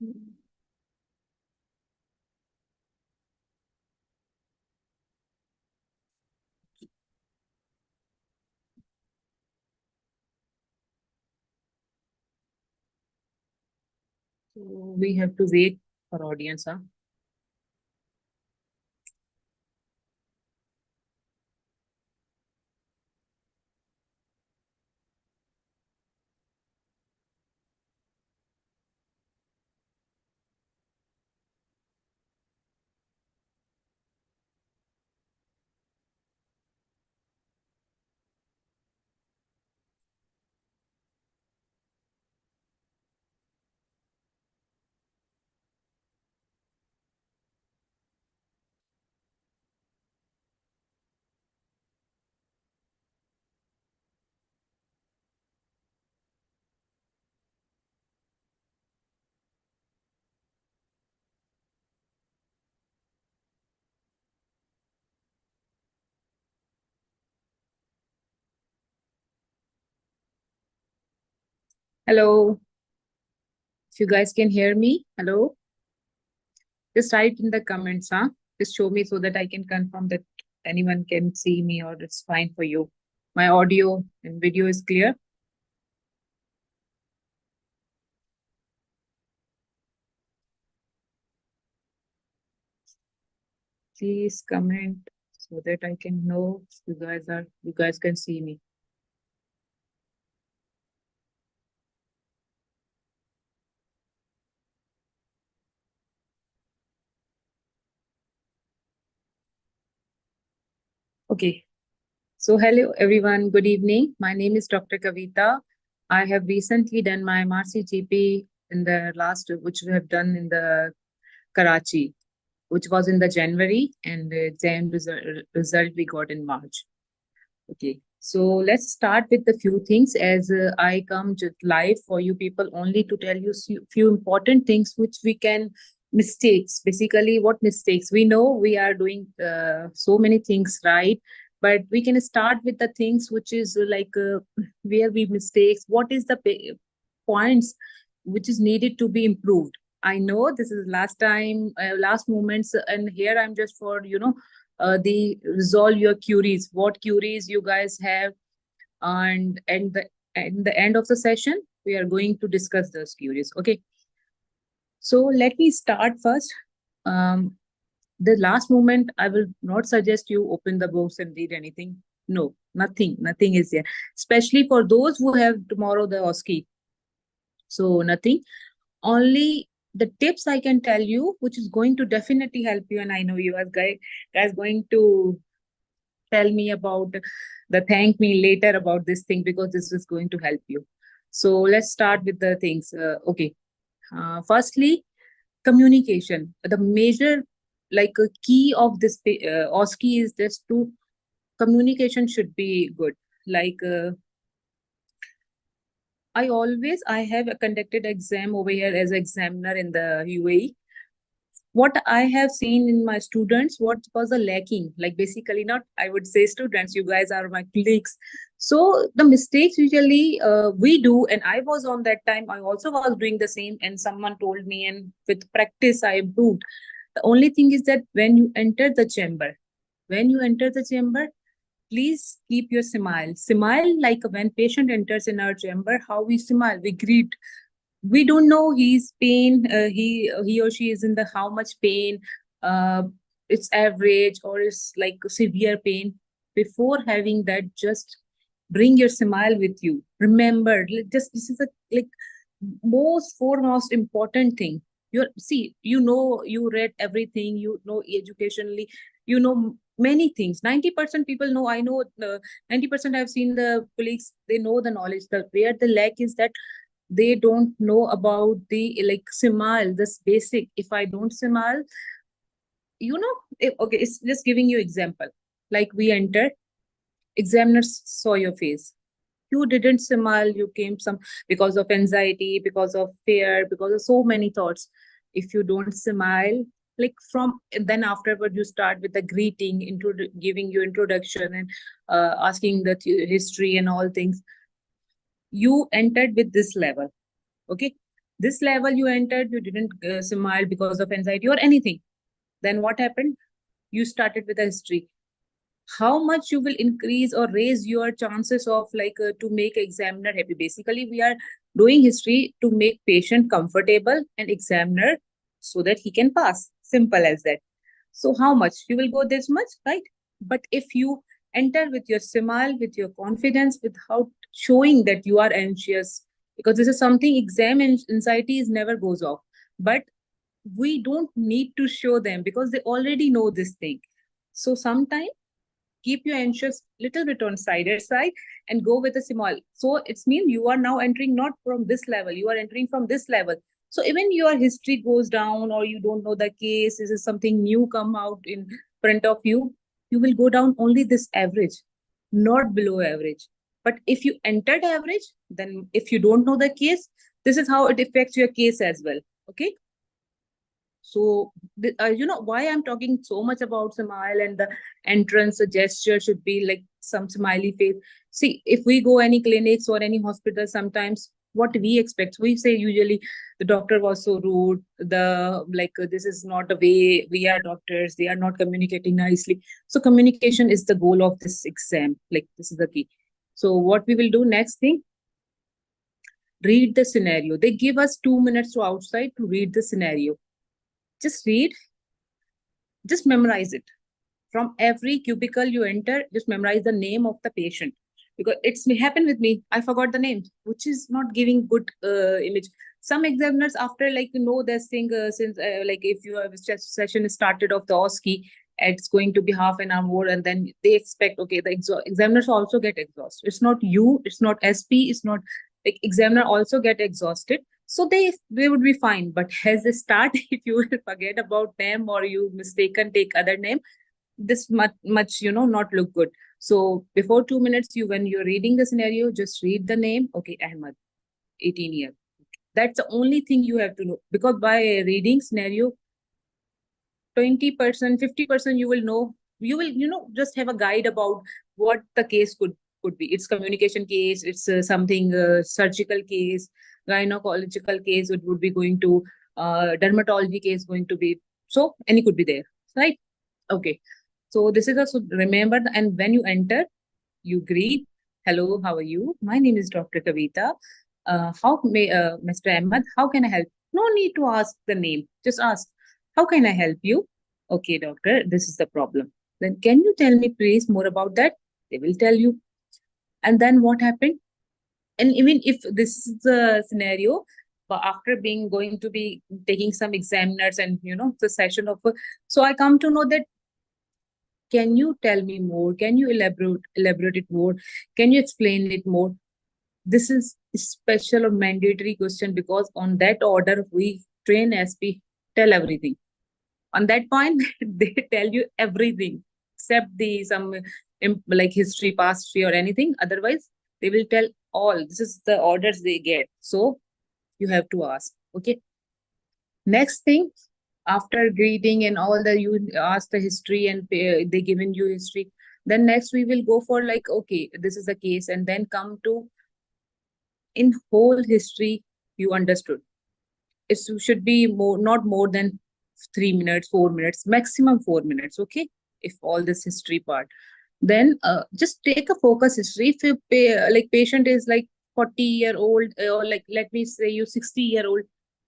So we have to wait for audience, huh? Hello, if you guys can hear me, hello, just write in the comments, huh? Just show me so that I can confirm that anyone can see me or it's fine for you. My audio and video is clear. Please comment so that I can know you guys can see me. Okay. So hello everyone. Good evening. My name is Dr. Kavita. I have recently done my MRCGP in the last, which we have done in the Karachi, which was in the January, and the exam result we got in March. Okay, so let's start with the few things as I come just live for you people only to tell you few important things which we can mistakes. Basically, what mistakes we know we are doing so many things right, but we can start with the things which is where we mistakes. What is the points which is needed to be improved? I know this is last time, last moments, and here I'm just for the resolve your queries, what queries you guys have, and the end of the session we are going to discuss those queries. Okay, so let me start first. The last moment I will not suggest you open the books and read anything. No, nothing is there, especially for those who have tomorrow the OSCE. So nothing, only the tips I can tell you, which is going to definitely help you. And I know you guys going to tell me about the thank me later about this thing because this is going to help you. So let's start with the things. Okay. Firstly, communication. The major like a key of this OSCE is just to communication should be good. I have conducted exam over here as examiner in the UAE. What I have seen in my students, what was the lacking, like basically not, I would say students, you guys are my colleagues. So the mistakes usually we do, and I was on that time, I also was doing the same, and someone told me, and with practice, I improved. The only thing is that when you enter the chamber, please keep your smile. Smile like when patient enters in our chamber, how we smile, we greet. We don't know he's pain, he or she is in the how much pain, uh, it's average or it's like severe pain. Before having that, just bring your smile with you. Remember, just this is a like most foremost important thing. You read everything, you know educationally, you know many things. 90% people know, I know 90% I've seen the colleagues, they know the knowledge. The where the lack is that they don't know about the like smile, this basic. If I don't smile, okay, it's just giving you example. Like we entered, examiners saw your face, you didn't smile, you came some because of anxiety, because of fear, because of so many thoughts. If you don't smile, like from then afterward you start with the greeting, into giving you introduction, and asking the history and all things, you entered with this level. Okay, This level you entered, you didn't smile because of anxiety or anything. Then what happened? You started with a history. How much you will increase or raise your chances of to make examiner happy. Basically, we are doing history to make patient comfortable and examiner so that he can pass. Simple as that. So how much? You will go this much, right? But if you enter with your smile, with your confidence, without showing that you are anxious, because this is something exam anxiety is never goes off. But we don't need to show them because they already know this thing. So sometimes keep your anxious little bit on side and go with a small. So it's mean you are now entering not from this level, you are entering from this level. So even your history goes down or you don't know the case, this is something new come out in front of you, you will go down only this average, not below average. But if you entered average, then if you don't know the case, this is how it affects your case as well. Okay. So, why I'm talking so much about smile and the entrance, the gesture should be like some smiley face. See, if we go any clinics or any hospital, sometimes what we expect, we say usually the doctor was so rude, this is not the way we are doctors, they are not communicating nicely. So communication is the goal of this exam. Like this is the key. So what we will do next thing, read the scenario. They give us 2 minutes to outside to read the scenario. Just read, just memorize it. From every cubicle you enter, just memorize the name of the patient. Because it's happened with me. I forgot the name, which is not giving good image. Some examiners, after this thing, since if you have a session started of the OSCE, it's going to be half an hour more, and then they expect, okay, the examiners also get exhausted. It's not you, it's not SP, it's not like examiner also get exhausted. So they would be fine. But as they start, if you will forget about them or you mistaken take other name, this much not look good. So before 2 minutes, when you're reading the scenario, just read the name. Okay, Ahmad, 18 years. That's the only thing you have to know, because by reading scenario, 20%, 50% you will know. You will just have a guide about what the case could be. It's communication case, it's something surgical case, gynecological case, it would be going to dermatology case going to be. So any could be there, right? Okay. So this is also remember, and when you enter, you greet. Hello, how are you? My name is Dr. Kavita. Mr. Ahmed, how can I help? No need to ask the name. Just ask, how can I help you? Okay, doctor, this is the problem. Then can you tell me please more about that? They will tell you. And then what happened? And even if this is the scenario, but after being going to be taking some examiners and the session of, so I come to know that, can you tell me more? Can you elaborate it more? Can you explain it more? This is special or mandatory question, because on that order we train SP tell everything. On that point, they tell you everything except the some like history, past history or anything. Otherwise, they will tell all. This is the orders they get. So you have to ask. Okay. Next thing, after greeting and all the, you ask the history and they given you history, then next we will go for like, okay, this is the case, and then come to in whole history you understood. It should be more, not more than 3 minutes, 4 minutes, maximum 4 minutes. Okay, if all this history part, then just take a focus history. If you patient is like 40-year-old, or like let me say you 60-year-old,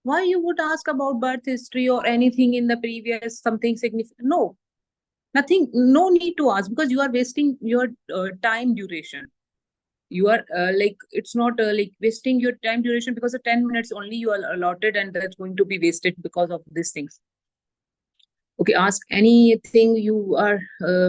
why you would ask about birth history or anything in the previous something significant? No, nothing, no need to ask, because you are wasting your time duration. You are it's not like wasting your time duration, because the 10 minutes only you are allotted, and that's going to be wasted because of these things. Okay, ask anything you are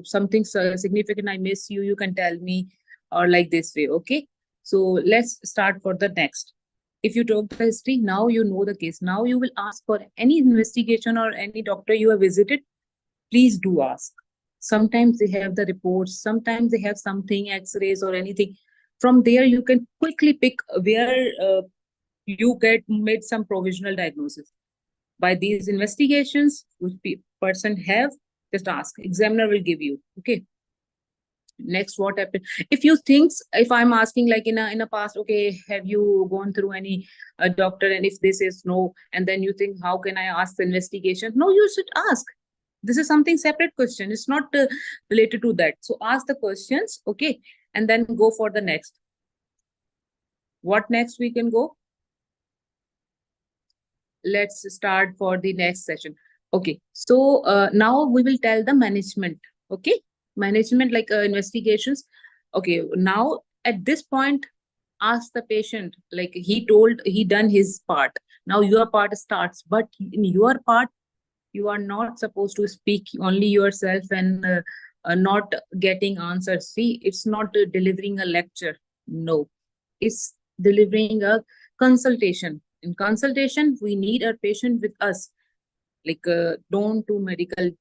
something significant I miss you can tell me, or like this way. Okay, so let's start for the next. If you talk the history, now you know the case, now you will ask for any investigation or any doctor you have visited. Please do ask. Sometimes they have the reports, sometimes they have something x-rays or anything. From there you can quickly pick where you get made some provisional diagnosis. By these investigations which person have, just ask, examiner will give you. Okay, Next, what happened? If you think, if I'm asking like in a past, okay, have you gone through any doctor, and if this is no, and then you think, how can I ask the investigation? No, you should ask. This is something separate question. It's not related to that. So ask the questions, okay, and then go for the next. What next we can go? Let's start for the next session. Okay, so now we will tell the management. Okay, management like investigations. Okay, now at this point, ask the patient, like he done his part. Now your part starts, but in your part, you are not supposed to speak only yourself and not getting answers. See, it's not delivering a lecture. No, it's delivering a consultation. In consultation, we need a patient with us. Like don't do medical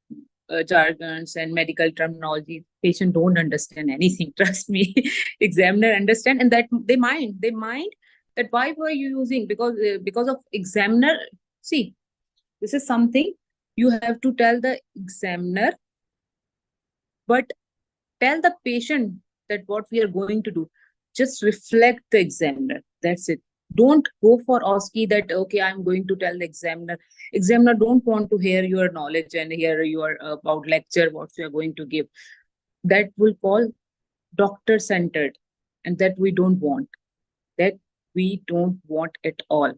jargons and medical terminology. Patient don't understand anything. Trust me. Examiner understand, and that they mind that why were you using, because of examiner. See, this is something you have to tell the examiner, but tell the patient that what we are going to do. Just reflect the examiner. That's it. Don't go for OSCE that, okay, I'm going to tell the examiner. Examiner don't want to hear your knowledge and hear your about lecture, what you are going to give. That will call doctor centered, and that we don't want. That we don't want at all.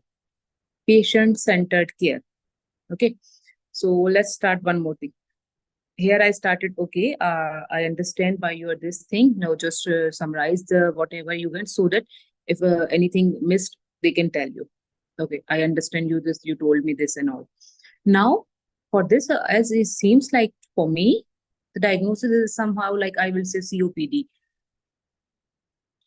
Patient centered care. Okay. So let's start one more thing. Here I started, okay, I understand why you are this thing. Now just summarize the whatever you went, so that if anything missed, they can tell you. Okay, I understand you this, you told me this and all. Now, for this, as it seems like for me, the diagnosis is somehow like I will say COPD.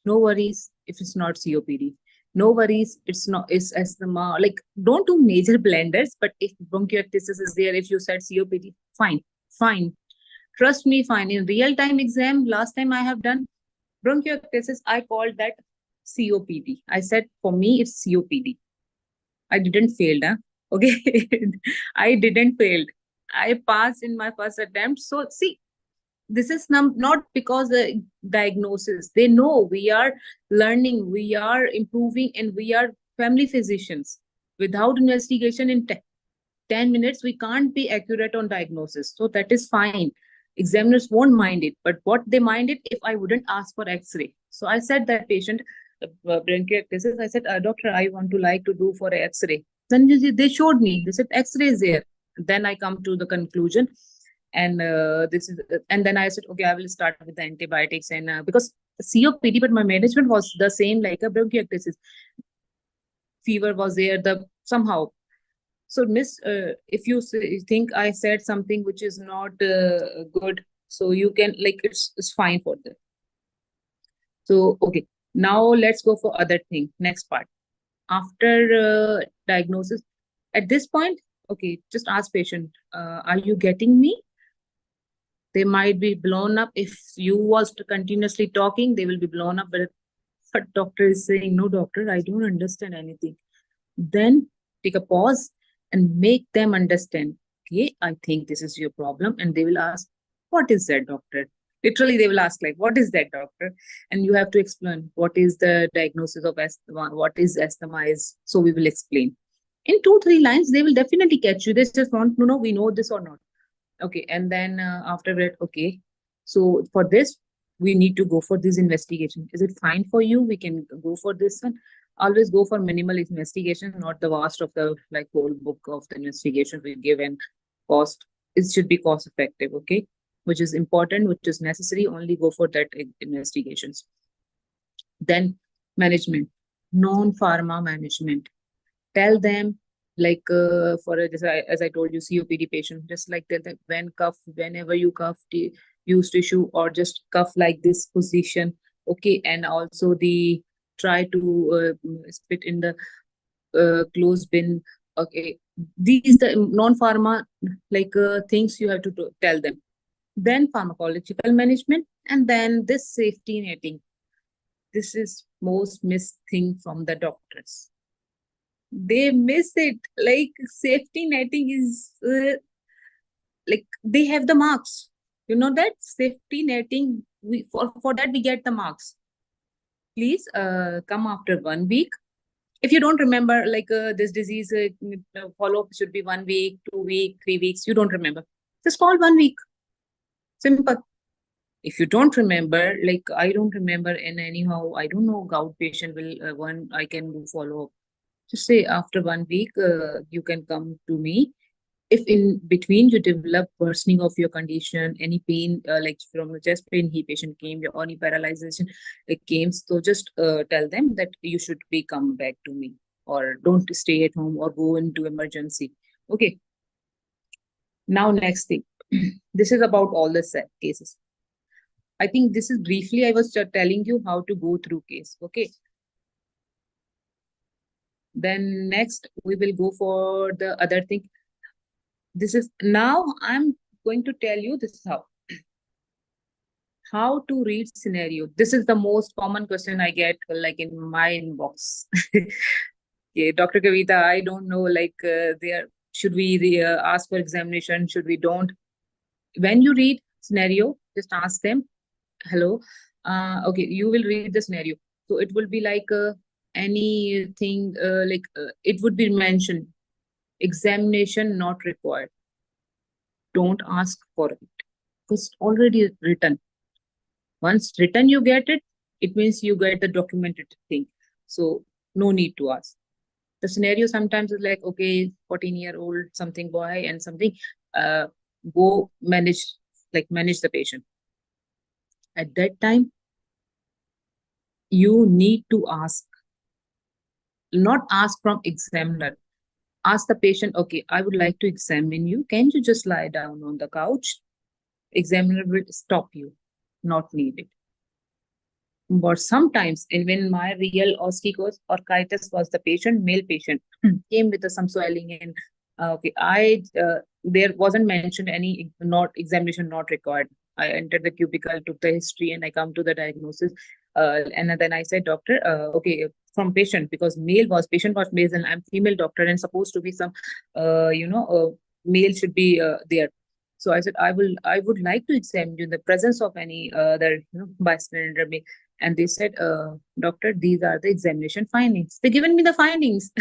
No worries if it's not COPD. No worries, it's not, it's asthma. Like, don't do major blenders, but if bronchiectasis is there, if you said COPD, fine, fine. Trust me, fine. In real-time exam, last time I have done bronchiectasis, I called that COPD. I said, for me, it's COPD. I didn't fail, huh? Okay. I didn't fail. I passed in my first attempt. So see, this is not because the diagnosis. They know we are learning, we are improving, and we are family physicians. Without investigation in 10 minutes, we can't be accurate on diagnosis. So that is fine. Examiners won't mind it. But what they mind it if I wouldn't ask for X-ray. So I said that patient, bronchiectasis, I said, doctor, I want to like to do for X-ray. Then they showed me. They said X-ray is there. Then I come to the conclusion, and and then I said, okay, I will start with the antibiotics, and because COPD, but my management was the same like a bronchiectasis. Fever was there, the somehow. So, Miss, if you think I said something which is not good, so you can, like, it's fine for that. So, okay, now let's go for other thing. Next part. After diagnosis, at this point, okay, just ask patient, are you getting me? They might be blown up. If you was continuously talking, they will be blown up. But doctor is saying, no, doctor, I don't understand anything. Then take a pause and make them understand. Okay, I think this is your problem. And they will ask, what is that, doctor? Literally, they will ask, like, what is that, doctor? And you have to explain what is the diagnosis of asthma, what is asthma is. So we will explain. In 2-3 lines, they will definitely catch you. They just want to know, we know this or not. Okay, and then after that, okay, so for this, we need to go for this investigation. Is it fine for you? We can go for this one. Always go for minimal investigation, not the vast of the like whole book of the investigation we give, and cost. It should be cost effective, okay? Which is important, which is necessary. Only go for that investigations. Then management, non-pharma management. Tell them, like for as I told you, COPD patient, just like that when cough, whenever you cough, use tissue or just cough like this position, okay, and also the try to spit in the closed bin, okay. These the non-pharma like things you have to tell them. Then pharmacological management, and then this safety netting. This is most missed thing from the doctors. They miss it. Like safety netting is like they have the marks. You know that safety netting, for that we get the marks. Please come after 1 week. If you don't remember, like this disease follow-up should be 1 week, 2 week, 3 weeks, you don't remember, just call 1 week. Simple. If you don't remember, like I don't remember, and anyhow, I don't know, gout patient will one I can do follow-up. Just say after 1 week, you can come to me. If in between you develop worsening of your condition, any pain, like from the chest pain, he patient came, or any paralyzation it came, so just tell them that you should be come back to me, or don't stay at home or go into emergency. Okay. Now next thing, this is about all the cases. I think this is briefly I was telling you how to go through case. Okay. Then next we will go for the other thing. This is now I'm going to tell you this is how to read scenario. This is the most common question I get like in my inbox. Yeah, Dr. Kavita, I don't know, like there should we ask for examination, should we don't? When you read scenario, just ask them, hello, okay, you will read the scenario. So it will be like anything, it would be mentioned, examination not required. Don't ask for it because it's already written. Once written, you get it, it means you get the documented thing. So no need to ask. The scenario sometimes is like, okay, 14-year-old something boy and something, uh, go manage the patient. At that time, you need to ask, not ask from examiner. Ask the patient, okay, I would like to examine you. Can you just lie down on the couch? Examiner will stop you, not needed. But sometimes, and when my real orchitis was the patient, male patient, came with some swelling, and okay, there wasn't mentioned any not examination not required. I entered the cubicle, took the history, and I come to the diagnosis. And then I said, doctor, okay, from patient, because patient was male, and I'm female doctor, and supposed to be some, male should be there. So I said, I would like to examine you in the presence of any other, bystander. And they said, doctor, these are the examination findings. They given me the findings.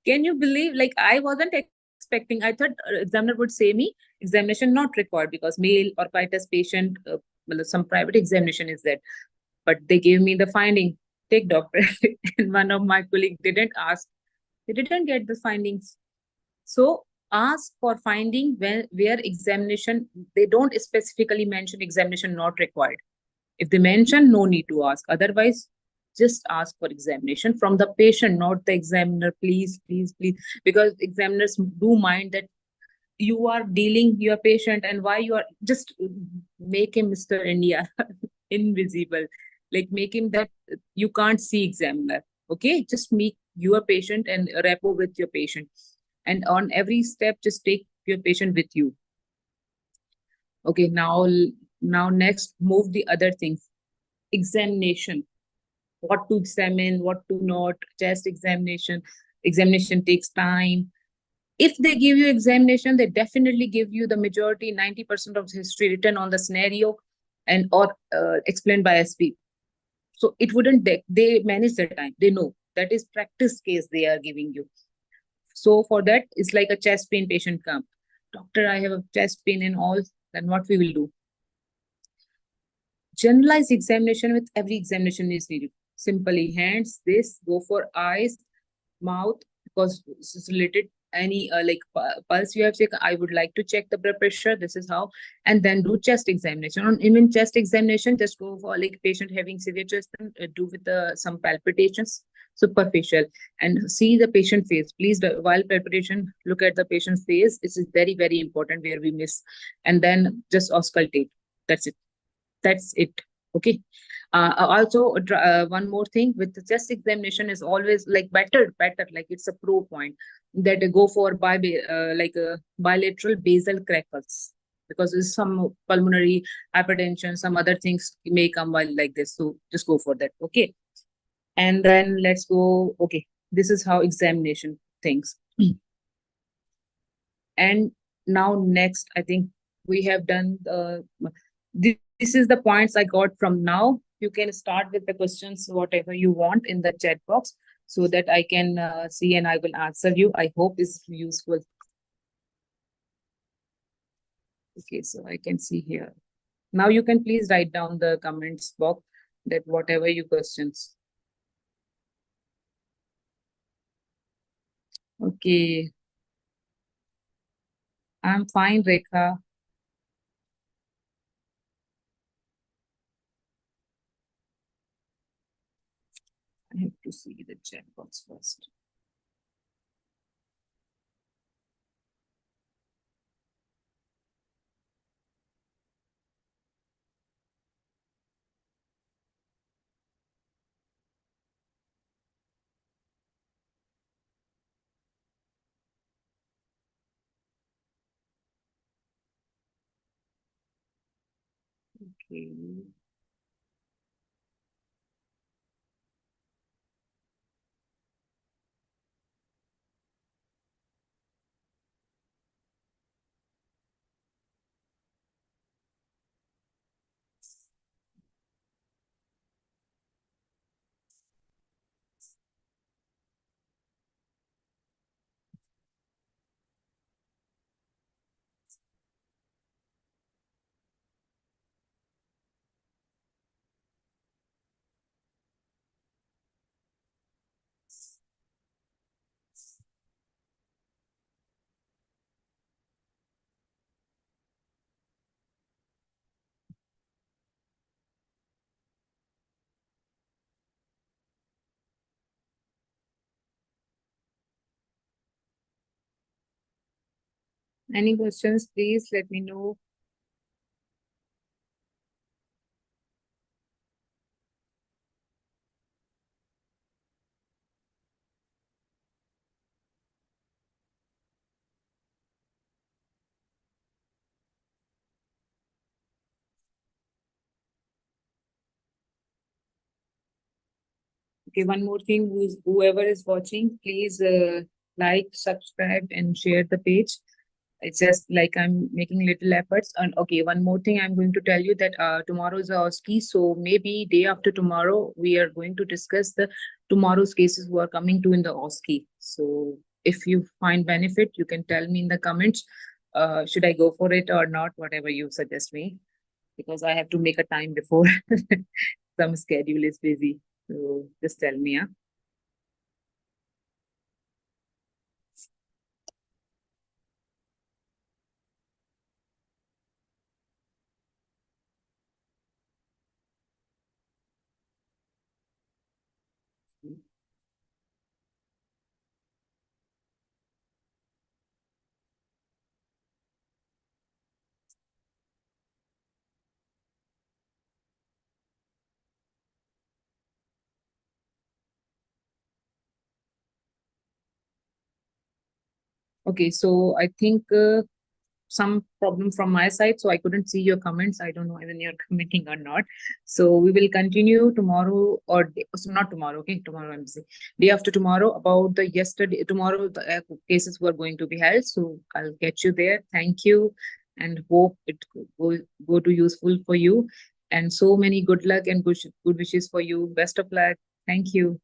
Can you believe? Like, I wasn't expecting. I thought examiner would say me examination not required because male orchitis patient, some private examination is there. But they gave me the finding. Take doctor. And one of my colleagues didn't ask. They didn't get the findings. So ask for finding where examination, they don't specifically mention examination not required. If they mention, no need to ask. Otherwise, just ask for examination from the patient, not the examiner. Please, please, please. Because examiners do mind that you are dealing your patient, and why you are just make him Mr. India, invisible. Like make him that you can't see examiner. Okay, just meet your patient and rapport with your patient. And on every step, just take your patient with you. Okay, now next, move the other things. Examination, what to examine, what to not, chest examination. Examination takes time. If they give you examination, they definitely give you the majority, 90% of history written on the scenario and or explained by SP. So it wouldn't, they manage their time. They know that is practice case they are giving you. So for that, it's like a chest pain patient come. Doctor, I have a chest pain and all. Then what we will do? Generalized examination with every examination is needed. Simply hands, this, go for eyes, mouth, because this is related. Any pulse you have checked, I would like to check the blood pressure. This is how, and then do chest examination. Even chest examination, just go for like patient having severe chest, do with some palpitations, superficial, and see the patient face. Please, while palpitation, look at the patient's face. This is very, very important where we miss, and then just auscultate. That's it. That's it. Okay. Also, one more thing with the chest examination is always like better, like it's a pro point that go for bilateral basal crackles, because there's some pulmonary hypertension, some other things may come while like this. So just go for that. Okay. And then let's go. Okay. This is how examination things. And now next, I think we have done this is the points I got from now. You can start with the questions, whatever you want in the chat box, so that I can see and I will answer you. I hope it's useful. Okay, so I can see here. Now you can please write down the comments box that whatever you questions. Okay, I'm fine, Rekha. I have to see the chat box first. Okay. Any questions, please let me know. Okay, one more thing, whoever is watching, please like, subscribe, and share the page. It's just like I'm making little efforts. And okay, one more thing I'm going to tell you that tomorrow is a OSCE, so maybe day after tomorrow we are going to discuss the tomorrow's cases who are coming to in the OSCE. So if you find benefit, you can tell me in the comments. Should I go for it or not? Whatever you suggest me, because I have to make a time before some schedule is busy. So just tell me, yeah. Okay, so I think some problem from my side, so I couldn't see your comments. I don't know whether you're commenting or not. So we will continue tomorrow or so not tomorrow. Okay, tomorrow I'm busy. Day after tomorrow about the yesterday. Tomorrow the cases were going to be held. So I'll get you there. Thank you, and hope it will go to useful for you. And so many good luck and good wishes for you. Best of luck. Thank you.